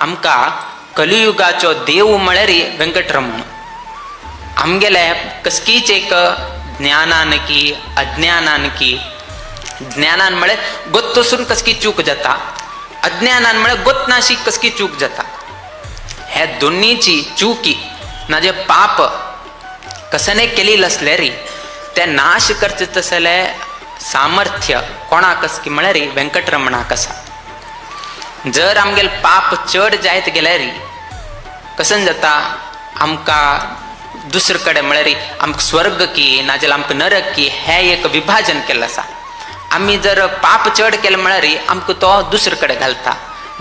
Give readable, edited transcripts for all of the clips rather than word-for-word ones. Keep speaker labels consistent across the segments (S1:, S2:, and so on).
S1: आमकां कलियुगाचो देव म्हळ्यार वेंकटरमण. आमगेले कसकीच एक ज्ञानान की अज्ञानान की, ज्ञानान म्हळ्यार गोत्त वचून कसकी चूक जाता, अज्ञानान म्हळ्यार गोत नाशी कसकी चूक जाता. हे दोन्हीची चुकी ना जे पाप कसने केलेले असले री ते नाश करचे तसले सामर्थ्य कोणाक की म्हळ्यार वेंकटरमणाक आसा. जर आमगेल पाप चड जायत गेले री कसन जाता, आमकां दुसरे कडेन म्हळ्यार आमकां स्वर्ग की नाजाल्यार आमकां नरक की हे एक विभाजन केल्लें आसा. आमी जर पाप चड केलें म्हळ्यार आमकां तो दुसरे कडेन घालता,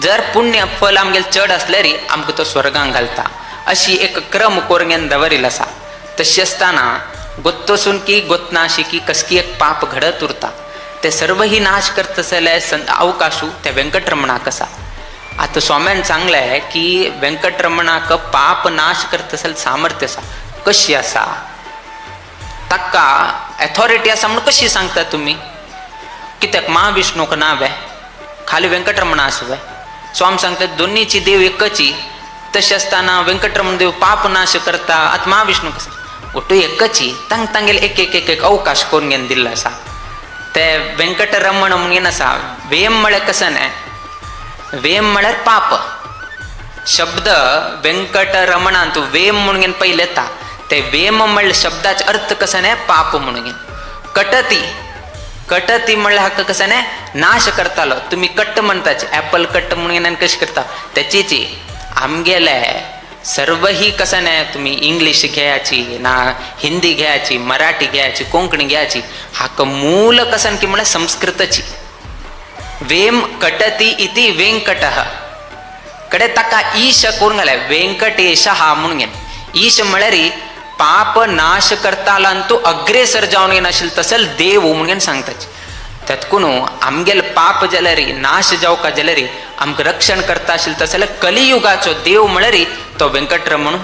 S1: जर पुण्य फल आमगेल चड असले री आमकां तो स्वर्गांक घालता. अशी एक क्रम कोरगेन दवरिल्लो आसा. तशी आसतना गोत्तसून की गोतनाशी की कसकी एक पाप घडत उरता, ते सर्व ही नाश करता जाल्यार अवकाशू ते वेंकटरमणाक आसा. आता स्वाम्यान सांगलें की वेंकटरमणाक पाप नाश करता जाल्यार सामर्थ्य आसा. कशी आसा, ताका अथॉरिटी आसा म्हणून कशी सांगता तुमी? कित्याक महाविष्णूक नाव आहे, खाली वेंकटरमण आसवे. स्वामी सांगता दोन्हीची देव एकची. तशी असताना वेंकटरमण देव पाप नाश करता, आता महाविष्णू कसं ओटू एकची. तांग तांगेल एक एक एक एक अवकाश करून घेवन दिल्लो आसा. ते वेंकटरमण म्हणून आसा. वेम म्हळ्यार कसं न्हय, वेम म्हळ्यार पाप. शब्द वेंकटरमणान तूं वेम म्हणून पयले येता. ते वेम म्हळ्यार शब्दाचो अर्थ कसं न्हय, पाप म्हणून. कटती, कटती म्हळ्यार हाका कसं न्हय, नाश करतालो. तुम्ही कट्ट म्हणताचे, ऍपल कट्ट म्हणून कशी करता त्याचीची. आमगेले सर्व ही कसं नाही, तुम्ही इंग्लिश घ्यायची ना हिंदी घ्यायची, मराठी घ्यायची, कोंकणी घ्यायची, हाक मूल कसं की म्हळ्यार संस्कृतची. वेम कटती इति वेंकटः कडे ताका ईश करून घाले वेंकटेश हा म्हणून घेन. ईश म्हळ्यार पाप नाश करताला तूं अग्रेसर जावन घेन आशिल्लो तसल देव म्हणून सांगताचे. त्यातकून आमगेल पाप जाल्यार नाश जावका जाल्यार आमकां रक्षण करता आशिल्लो तसले कलियुगाचो देव म्हळ्यार तो वेंकटरमण.